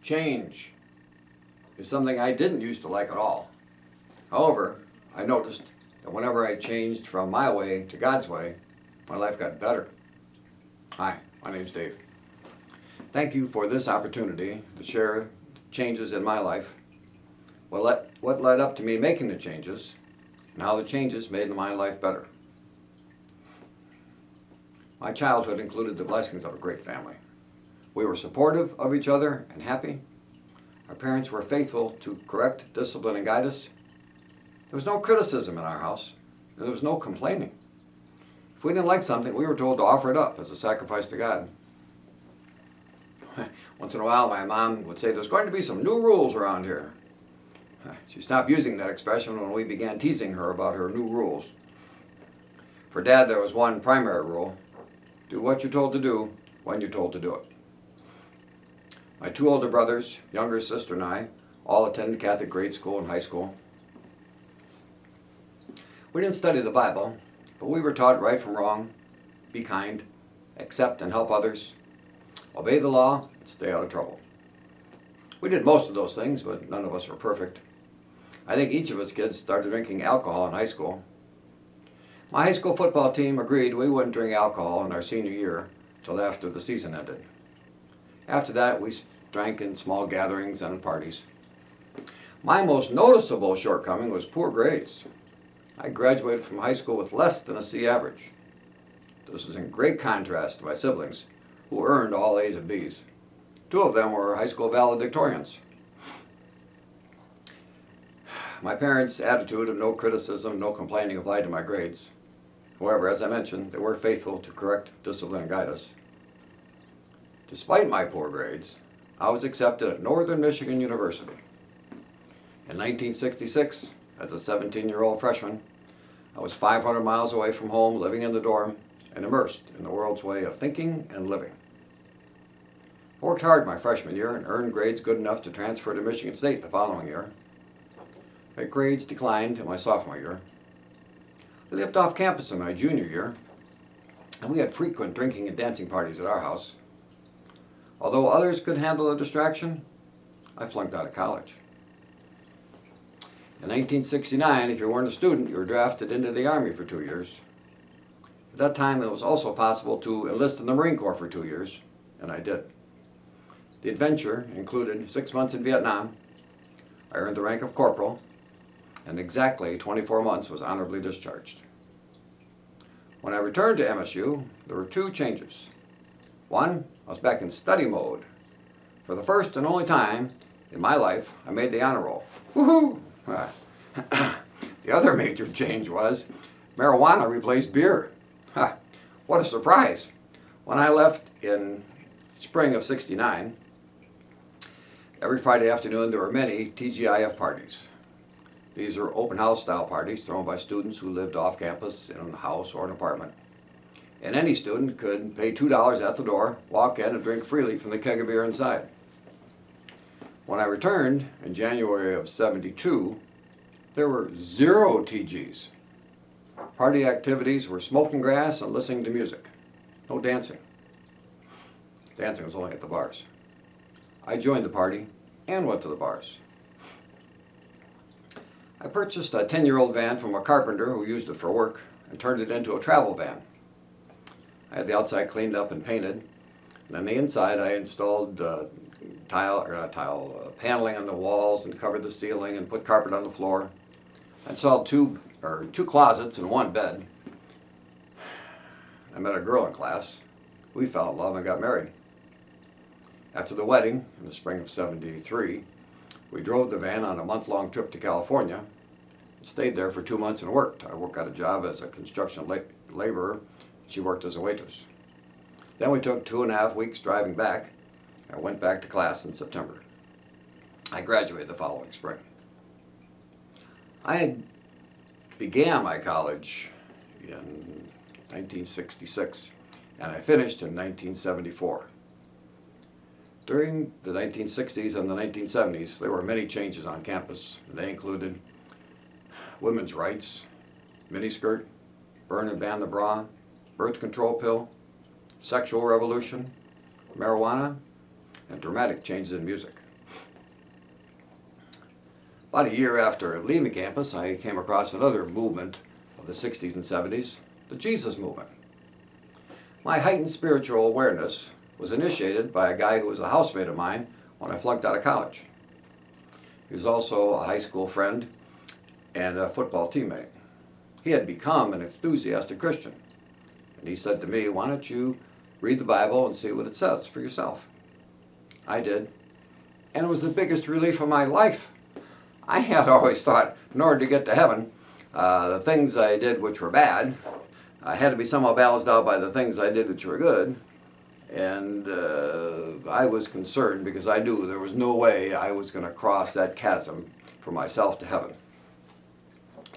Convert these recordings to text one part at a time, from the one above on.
Change is something I didn't used to like at all. However, I noticed that whenever I changed from my way to God's way, my life got better. Hi, my name's Dave. Thank you for this opportunity to share changes in my life, what led up to me making the changes, and how the changes made my life better. My childhood included the blessings of a great family. We were supportive of each other and happy. Our parents were faithful to correct, discipline, and guide us. There was no criticism in our house, and there was no complaining. If we didn't like something, we were told to offer it up as a sacrifice to God. Once in a while, my mom would say, "There's going to be some new rules around here." She stopped using that expression when we began teasing her about her new rules. For Dad, there was one primary rule: do what you're told to do when you're told to do it. My two older brothers, younger sister, and I all attended Catholic grade school and high school. We didn't study the Bible, but we were taught right from wrong, be kind, accept and help others, obey the law, and stay out of trouble. We did most of those things, but none of us were perfect. I think each of us kids started drinking alcohol in high school. My high school football team agreed we wouldn't drink alcohol in our senior year till after the season ended. After that, we drank in small gatherings and at parties. My most noticeable shortcoming was poor grades. I graduated from high school with less than a C average. This is in great contrast to my siblings, who earned all A's and B's. Two of them were high school valedictorians. My parents' attitude of no criticism, no complaining applied to my grades. However, as I mentioned, they were faithful to correct, discipline, and guide us. Despite my poor grades, I was accepted at Northern Michigan University. In 1966, as a 17-year-old freshman, I was 500 miles away from home, living in the dorm, and immersed in the world's way of thinking and living. I worked hard my freshman year and earned grades good enough to transfer to Michigan State the following year. My grades declined in my sophomore year. I lived off campus in my junior year, and we had frequent drinking and dancing parties at our house. Although others could handle a distraction, I flunked out of college. In 1969, if you weren't a student, you were drafted into the Army for 2 years. At that time, it was also possible to enlist in the Marine Corps for 2 years, and I did. The adventure included 6 months in Vietnam. I earned the rank of corporal, and exactly 24 months was honorably discharged. When I returned to MSU, there were 2 changes. One, I was back in study mode. For the first and only time in my life, I made the honor roll. Woohoo! The other major change was marijuana replaced beer. What a surprise! When I left in spring of '69, every Friday afternoon there were many TGIF parties. These are open house style parties thrown by students who lived off campus in a house or an apartment. And any student could pay $2 at the door, walk in, and drink freely from the keg of beer inside. When I returned in January of '72, there were 0 TGs. Party activities were smoking grass and listening to music. No dancing. Dancing was only at the bars. I joined the party and went to the bars. I purchased a 10-year-old van from a carpenter who used it for work and turned it into a travel van. I had the outside cleaned up and painted, and on the inside I installed paneling on the walls and covered the ceiling and put carpet on the floor. I installed two closets and 1 bed. I met a girl in class. We fell in love and got married. After the wedding, in the spring of '73, we drove the van on a month-long trip to California and stayed there for 2 months and worked. I got a job as a construction laborer. She worked as a waitress. Then we took 2.5 weeks driving back. I went back to class in September. I graduated the following spring. I began my college in 1966, and I finished in 1974. During the 1960s and the 1970s, there were many changes on campus. They included women's rights, miniskirt, burn and ban the bra, birth control pill, sexual revolution, marijuana, and dramatic changes in music. About a year after leaving campus, I came across another movement of the 60s and 70s, the Jesus movement. My heightened spiritual awareness was initiated by a guy who was a housemate of mine when I flunked out of college. He was also a high school friend and a football teammate. He had become an enthusiastic Christian. And he said to me, "Why don't you read the Bible and see what it says for yourself?" I did. And it was the biggest relief of my life. I had always thought, in order to get to heaven, the things I did which were bad had to be somehow balanced out by the things I did which were good. And I was concerned because I knew there was no way I was going to cross that chasm for myself to heaven.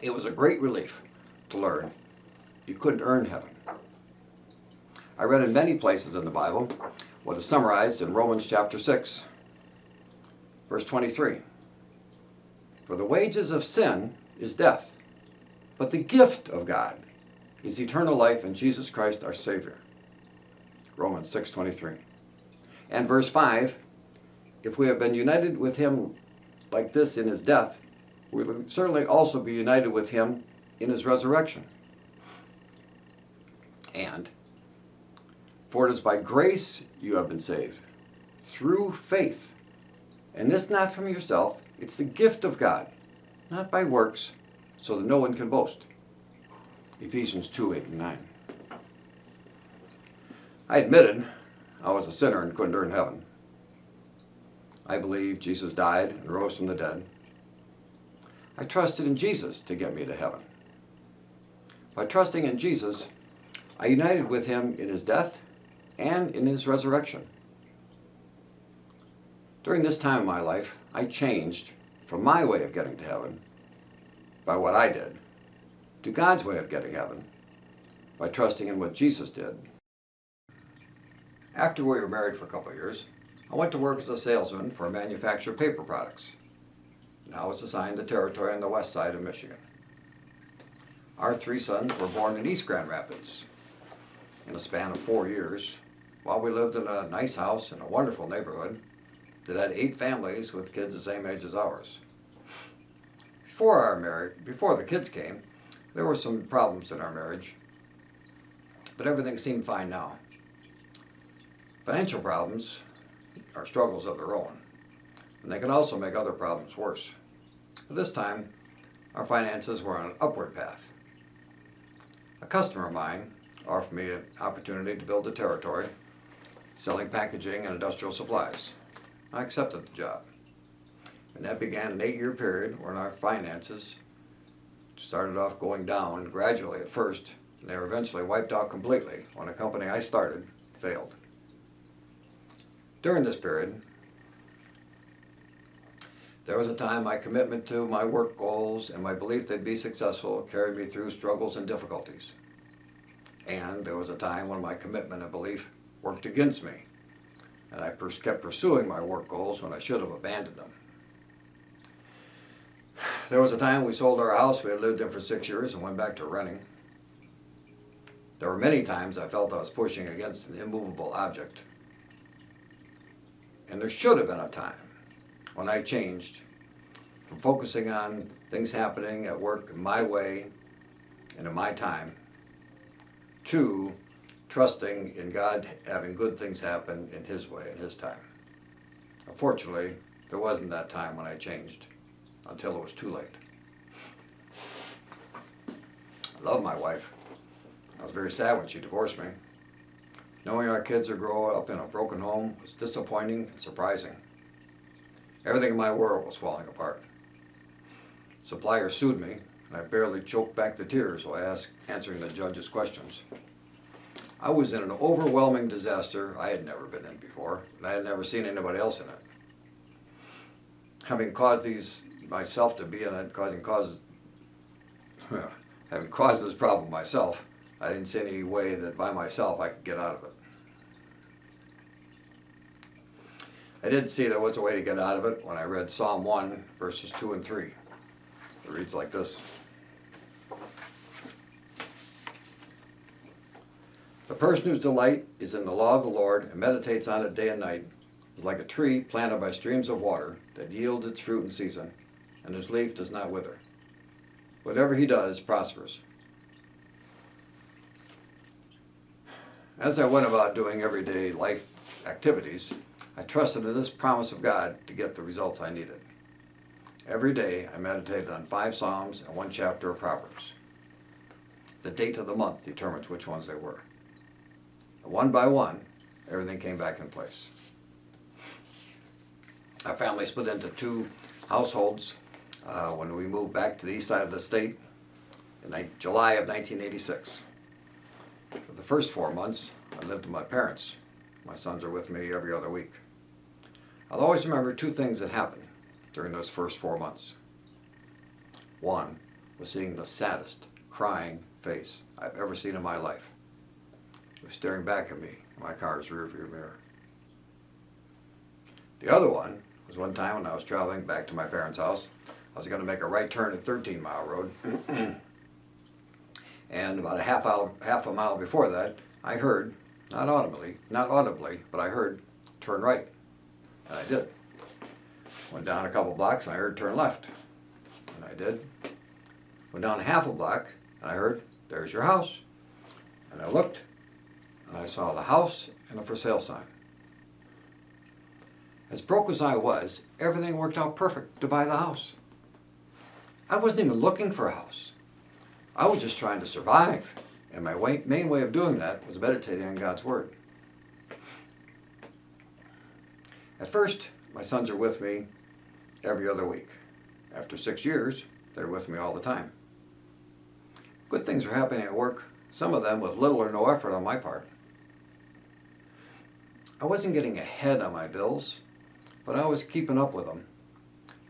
It was a great relief to learn you couldn't earn heaven. I read in many places in the Bible what is summarized in Romans chapter 6, verse 23. For the wages of sin is death, but the gift of God is eternal life in Jesus Christ our Savior. Romans 6:23. And verse 5, if we have been united with him like this in his death, we will certainly also be united with him in his resurrection. And, for it is by grace you have been saved, through faith. And this not from yourself, it's the gift of God, not by works, so that no one can boast. Ephesians 2:8 and 9. I admitted I was a sinner and couldn't earn heaven. I believed Jesus died and rose from the dead. I trusted in Jesus to get me to heaven. By trusting in Jesus, I united with him in his death and in his resurrection. During this time of my life, I changed from my way of getting to heaven, by what I did, to God's way of getting heaven, by trusting in what Jesus did. After we were married for a couple of years, I went to work as a salesman for a manufacturer of paper products. And I was assigned the territory on the west side of Michigan. Our 3 sons were born in East Grand Rapids in a span of 4 years, while we lived in a nice house in a wonderful neighborhood that had 8 families with kids the same age as ours. Before the kids came, there were some problems in our marriage, but everything seemed fine now. Financial problems are struggles of their own, and they can also make other problems worse. But this time, our finances were on an upward path. A customer of mine offered me an opportunity to build a territory selling packaging and industrial supplies. I accepted the job. And that began an 8-year period where our finances started off going down gradually at first, and they were eventually wiped out completely when a company I started failed. During this period, there was a time my commitment to my work goals and my belief they'd be successful carried me through struggles and difficulties. And there was a time when my commitment and belief worked against me, and I kept pursuing my work goals when I should have abandoned them. There was a time we sold our house we had lived in for 6 years and went back to renting. There were many times I felt I was pushing against an immovable object. And there should have been a time when I changed from focusing on things happening at work in my way and in my time to trusting in God having good things happen in his way and his time. Unfortunately, there wasn't that time when I changed until it was too late. I love my wife. I was very sad when she divorced me. Knowing our kids would grow up in a broken home was disappointing and surprising. Everything in my world was falling apart. Supplier sued me, and I barely choked back the tears while answering the judge's questions. I was in an overwhelming disaster I had never been in before, and I had never seen anybody else in it. Having caused myself to be in it, having caused this problem myself, I didn't see any way that by myself I could get out of it. I did see there was a way to get out of it when I read Psalm 1, verses 2 and 3. It reads like this. The person whose delight is in the law of the Lord and meditates on it day and night is like a tree planted by streams of water that yields its fruit in season, and his leaf does not wither. Whatever he does prospers. As I went about doing everyday life activities, I trusted in this promise of God to get the results I needed. Every day I meditated on 5 Psalms and 1 chapter of Proverbs. The date of the month determines which ones they were. And one by one, everything came back in place. Our family split into 2 households when we moved back to the east side of the state in July of 1986. For the first 4 months, I lived with my parents. My sons are with me every other week. I'll always remember 2 things that happened during those first 4 months. One was seeing the saddest, crying face I've ever seen in my life. He was staring back at me in my car's rearview mirror. The other one was one time when I was traveling back to my parents' house. I was going to make a right turn at 13 Mile Road. And about half a mile before that, I heard, not audibly, but I heard, turn right. And I did. Went down a couple blocks and I heard turn left. And I did. Went down half a block and I heard, there's your house. And I looked and I saw the house and a for sale sign. As broke as I was, everything worked out perfect to buy the house. I wasn't even looking for a house. I was just trying to survive. And my main way of doing that was meditating on God's Word. At first, my sons are with me every other week. After 6 years, they're with me all the time. Good things are happening at work, some of them with little or no effort on my part. I wasn't getting ahead on my bills, but I was keeping up with them.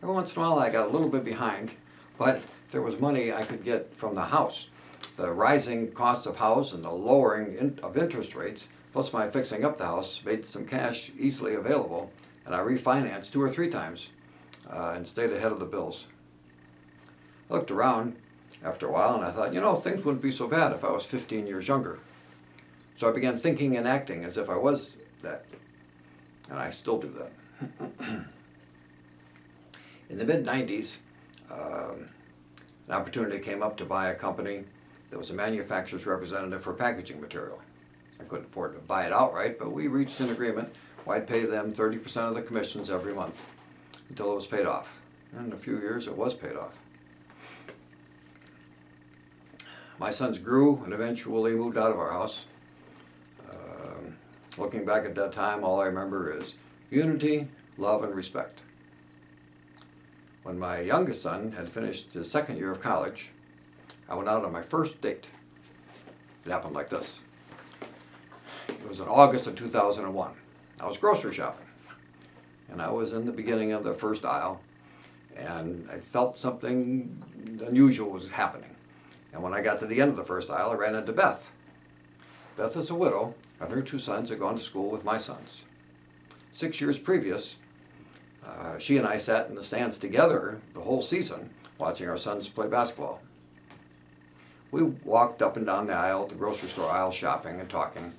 Every once in a while I got a little bit behind, but there was money I could get from the house. The rising cost of house and the lowering of interest rates, plus my fixing up the house, made some cash easily available, and I refinanced 2 or 3 times and stayed ahead of the bills. I looked around after a while and I thought, things wouldn't be so bad if I was 15 years younger. So I began thinking and acting as if I was that, and I still do that. In the mid-90s, an opportunity came up to buy a company that was a manufacturer's representative for packaging material. I couldn't afford to buy it outright, but we reached an agreement where I'd pay them 30% of the commissions every month until it was paid off. And in a few years, it was paid off. My sons grew and eventually moved out of our house. Looking back at that time, all I remember is unity, love, and respect. When my youngest son had finished his 2nd year of college, I went out on my first date. It happened like this. It was in August of 2001. I was grocery shopping, and I was in the beginning of the first aisle, and I felt something unusual was happening. And when I got to the end of the first aisle, I ran into Beth. Beth is a widow, and her 2 sons had gone to school with my sons. 6 years previous, she and I sat in the stands together the whole season, watching our sons play basketball. We walked up and down the aisle, the grocery store aisle, shopping and talking.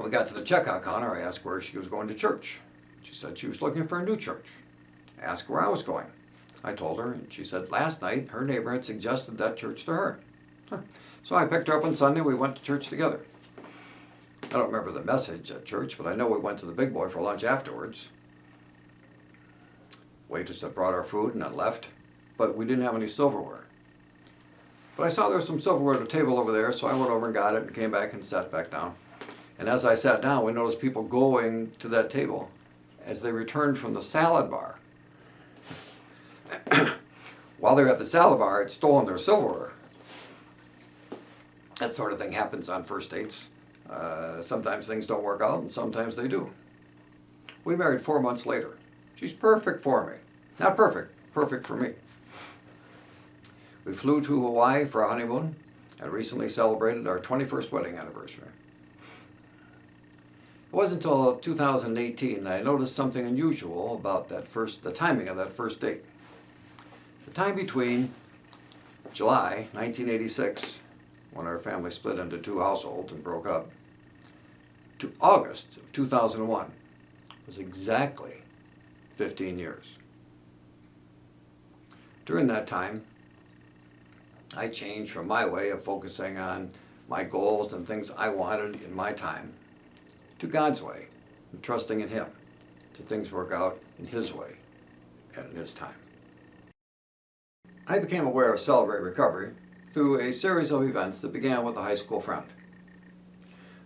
We got to the checkout counter. I asked where she was going to church. She said she was looking for a new church. I asked where I was going. I told her, and she said last night her neighbor had suggested that church to her. So I picked her up on Sunday. We went to church together. I don't remember the message at church, but I know we went to the Big Boy for lunch afterwards. Waitress had brought our food and then left, but we didn't have any silverware. But I saw there was some silverware at a table over there, so I went over and got it and came back and sat back down. And as I sat down, we noticed people going to that table as they returned from the salad bar. While they were at the salad bar, had stolen their silverware. That sort of thing happens on first dates. Sometimes things don't work out, and sometimes they do. We married 4 months later. She's perfect for me. Not perfect, perfect for me. We flew to Hawaii for a honeymoon and recently celebrated our 21st wedding anniversary. It wasn't until 2018 that I noticed something unusual about the timing of that first date. The time between July 1986, when our family split into 2 households and broke up, to August of 2001 was exactly 15 years. During that time, I changed from my way of focusing on my goals and things I wanted in my time to God's way, and trusting in Him to things work out in His way and in His time. I became aware of Celebrate Recovery through a series of events that began with a high school friend.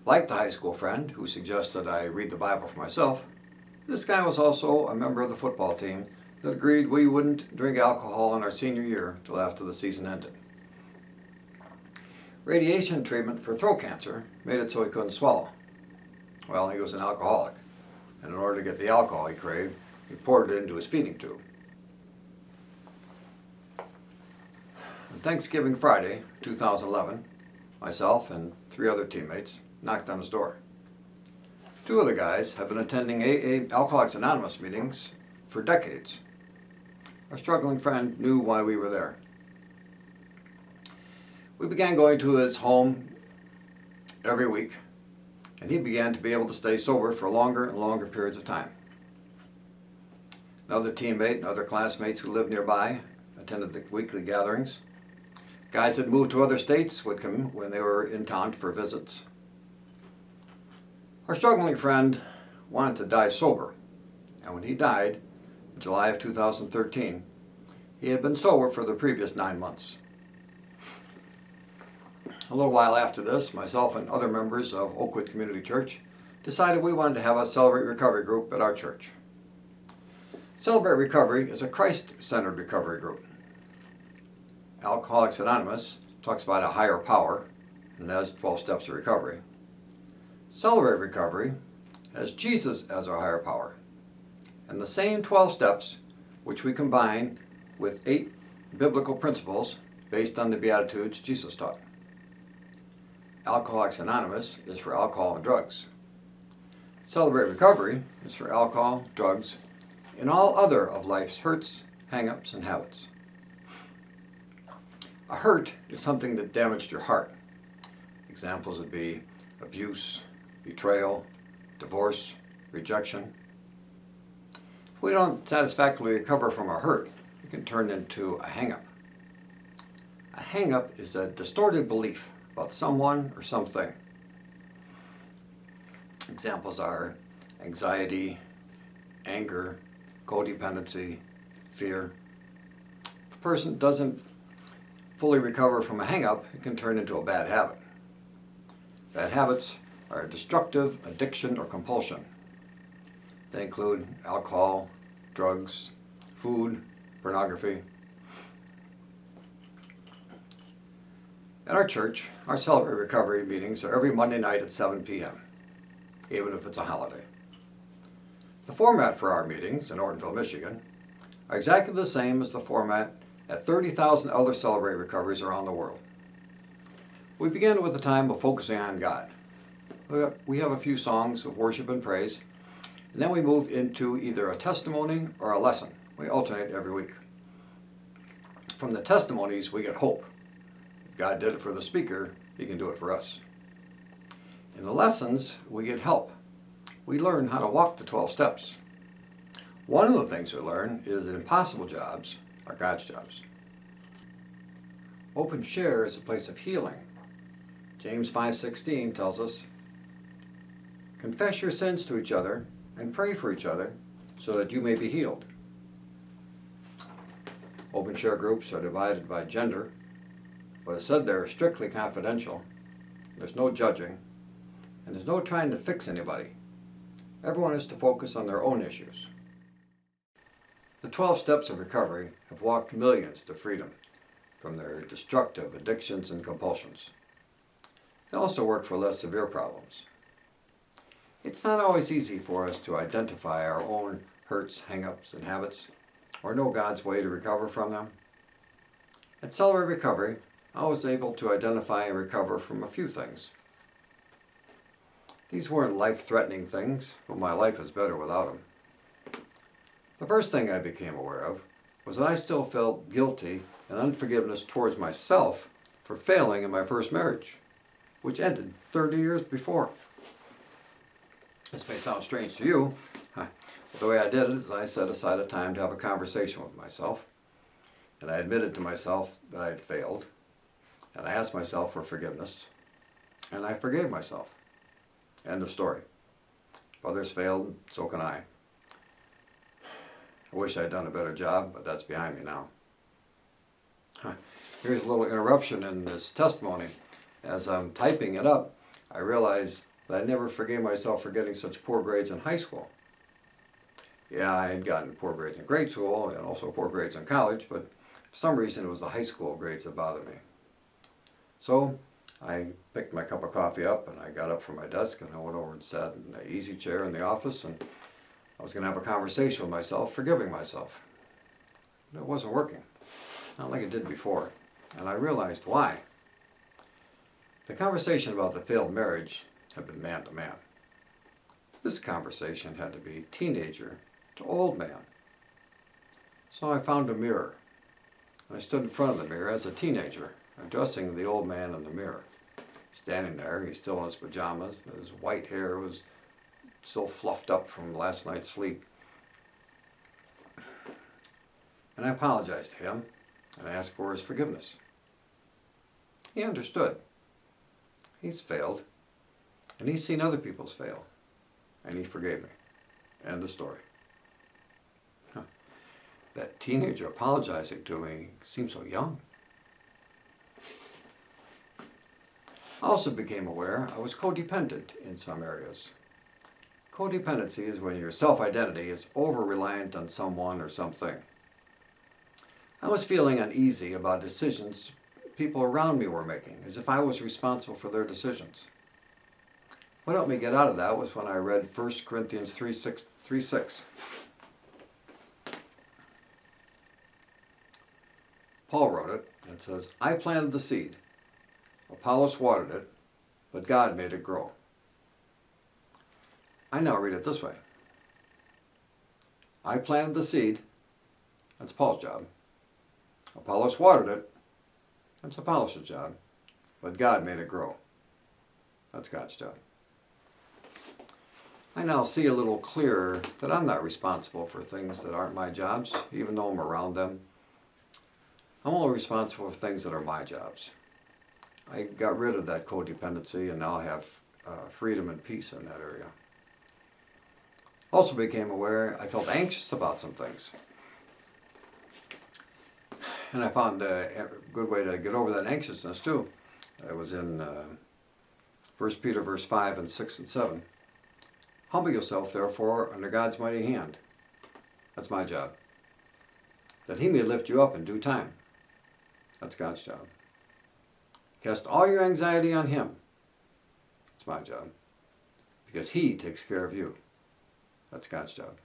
Like the high school friend who suggested I read the Bible for myself, this guy was also a member of the football team that agreed we wouldn't drink alcohol in our senior year till after the season ended. Radiation treatment for throat cancer made it so he couldn't swallow. Well, he was an alcoholic, and in order to get the alcohol he craved, he poured it into his feeding tube. On Thanksgiving Friday, 2011, myself and 3 other teammates knocked on his door. 2 of the guys have been attending AA Alcoholics Anonymous meetings for decades. Our struggling friend knew why we were there. We began going to his home every week, and he began to be able to stay sober for longer and longer periods of time. Another teammate and other classmates who lived nearby attended the weekly gatherings. Guys that moved to other states would come when they were in town for visits. Our struggling friend wanted to die sober, and when he died in July of 2013, he had been sober for the previous 9 months. A little while after this, myself and other members of Oakwood Community Church decided we wanted to have a Celebrate Recovery group at our church. Celebrate Recovery is a Christ-centered recovery group. Alcoholics Anonymous talks about a higher power and has 12 steps of recovery. Celebrate Recovery has Jesus as our higher power, and the same 12 steps which we combine with 8 biblical principles based on the Beatitudes Jesus taught. Alcoholics Anonymous is for alcohol and drugs. Celebrate Recovery is for alcohol, drugs, and all other of life's hurts, hang-ups, and habits. A hurt is something that damaged your heart. Examples would be abuse, betrayal, divorce, rejection. If we don't satisfactorily recover from a hurt, it can turn into a hang-up. A hang-up is a distorted belief about someone or something. Examples are anxiety, anger, codependency, fear. If a person doesn't fully recover from a hang-up, it can turn into a bad habit. Bad habits are a destructive addiction or compulsion. They include alcohol, drugs, food, pornography. At our church, our Celebrate Recovery meetings are every Monday night at 7 p.m., even if it's a holiday. The format for our meetings in Ortonville, Michigan, are exactly the same as the format at 30,000 other Celebrate Recoveries around the world. We begin with a time of focusing on God. We have a few songs of worship and praise, and then we move into either a testimony or a lesson. We alternate every week. From the testimonies, we get hope. If God did it for the speaker, He can do it for us. In the lessons, we get help. We learn how to walk the 12 steps. One of the things we learn is that impossible jobs are God's jobs. Open share is a place of healing. James 5:16 tells us, confess your sins to each other and pray for each other so that you may be healed. Open share groups are divided by gender. What is said there is strictly confidential. There's no judging, and there's no trying to fix anybody. Everyone is to focus on their own issues. The 12 steps of recovery have walked millions to freedom from their destructive addictions and compulsions. They also work for less severe problems. It's not always easy for us to identify our own hurts, hang-ups, and habits, or know God's way to recover from them. At Celebrate Recovery, I was able to identify and recover from a few things. These weren't life-threatening things, but my life is better without them. The first thing I became aware of was that I still felt guilty and unforgiveness towards myself for failing in my first marriage, which ended 30 years before. This may sound strange to you, but the way I did it is I set aside a time to have a conversation with myself. and I admitted to myself that I had failed, and I asked myself for forgiveness, and I forgave myself. End of story. If others failed, so can I. I wish I had done a better job, but that's behind me now. Here's a little interruption in this testimony. As I'm typing it up, I realized that I never forgave myself for getting such poor grades in high school. Yeah, I had gotten poor grades in grade school and also poor grades in college, but for some reason it was the high school grades that bothered me. So I picked my cup of coffee up and I got up from my desk and I went over and sat in the easy chair in the office, and I was going to have a conversation with myself, forgiving myself. But it wasn't working, not like it did before, and I realized why. The conversation about the failed marriage had been man to man. This conversation had to be teenager to old man. So I found a mirror, and I stood in front of the mirror as a teenager, addressing the old man in the mirror. Standing there, he's still in his pajamas, his white hair was still fluffed up from last night's sleep. And I apologized to him, and I asked for his forgiveness. He understood. He's failed, and he's seen other people's fail, and he forgave me. End of story. That teenager apologizing to me seemed so young. I also became aware I was codependent in some areas. Codependency is when your self-identity is over-reliant on someone or something. I was feeling uneasy about decisions people around me were making, as if I was responsible for their decisions. What helped me get out of that was when I read 1 Corinthians 3:6. Paul wrote it, and it says, I planted the seed, Apollos watered it, but God made it grow. I now read it this way. I planted the seed, that's Paul's job. Apollos watered it, that's Apollos' job, but God made it grow. That's God's job. I now see a little clearer that I'm not responsible for things that aren't my jobs, even though I'm around them. I'm only responsible for things that are my jobs. I got rid of that codependency, and now I have freedom and peace in that area. Also became aware I felt anxious about some things. And I found a good way to get over that anxiousness too. It was in 1 Peter verse 5 and 6 and 7. Humble yourself, therefore, under God's mighty hand. That's my job. That he may lift you up in due time. That's God's job. Cast all your anxiety on him. That's my job. Because he takes care of you. That's God's job.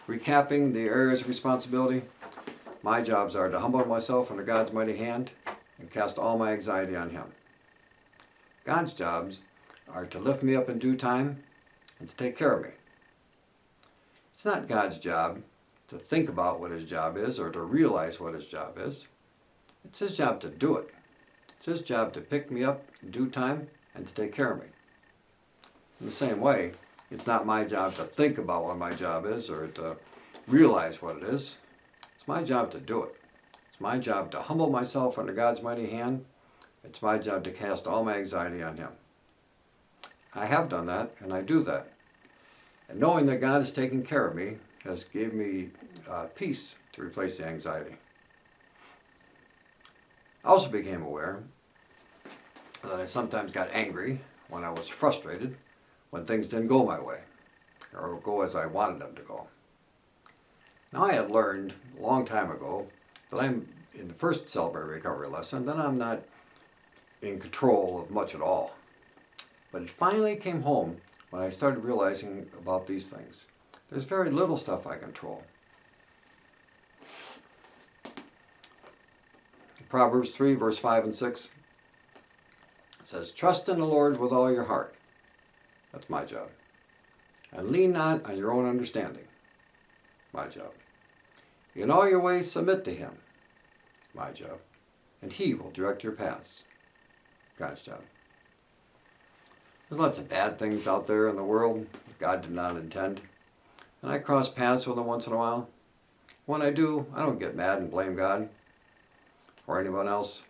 Recapping the areas of responsibility, my jobs are to humble myself under God's mighty hand and cast all my anxiety on him. God's jobs are to lift me up in due time and to take care of me. It's not God's job to think about what his job is or to realize what his job is. It's his job to do it. It's his job to pick me up in due time and to take care of me. In the same way, it's not my job to think about what my job is or to realize what it is. It's my job to do it. It's my job to humble myself under God's mighty hand. It's my job to cast all my anxiety on him. I have done that, and I do that. And knowing that God is taking care of me has gave me peace to replace the anxiety. I also became aware that I sometimes got angry when I was frustrated, when things didn't go my way, or go as I wanted them to go. Now I had learned a long time ago that I'm, in the first Celebrate Recovery lesson, that I'm not in control of much at all. But it finally came home when I started realizing about these things. There's very little stuff I control. Proverbs 3, verse 5 and 6, it says, trust in the Lord with all your heart. That's my job. And lean not on your own understanding. My job. In all your ways submit to him. My job. And he will direct your paths. God's job. There's lots of bad things out there in the world God did not intend. And I cross paths with them once in a while. When I do, I don't get mad and blame God or anyone else.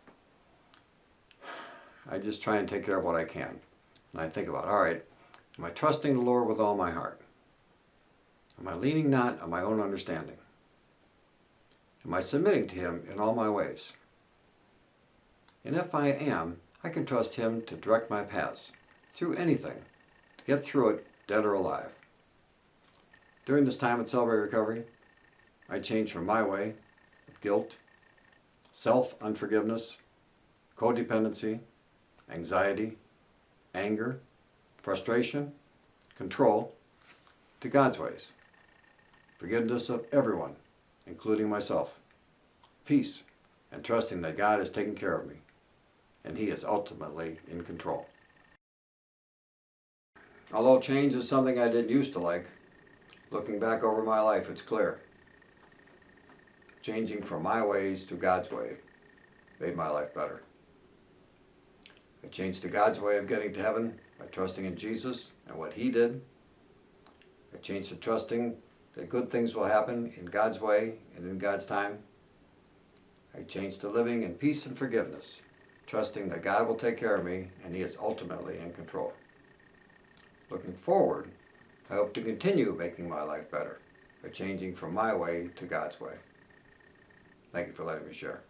I just try and take care of what I can. And I think about, all right, am I trusting the Lord with all my heart? Am I leaning not on my own understanding? Am I submitting to Him in all my ways? And if I am, I can trust Him to direct my paths through anything, to get through it, dead or alive. During this time at Celebrate Recovery, I changed from my way of guilt, self-unforgiveness, codependency, anxiety, anger, frustration, control, to God's ways. Forgiveness of everyone, including myself. Peace, and trusting that God is taking care of me, and He is ultimately in control. Although change is something I didn't used to like, looking back over my life, it's clear. Changing from my ways to God's way made my life better. I changed to God's way of getting to heaven by trusting in Jesus and what He did. I changed to trusting that good things will happen in God's way and in God's time. I changed to living in peace and forgiveness, trusting that God will take care of me and He is ultimately in control. Looking forward, I hope to continue making my life better by changing from my way to God's way. Thank you for letting me share.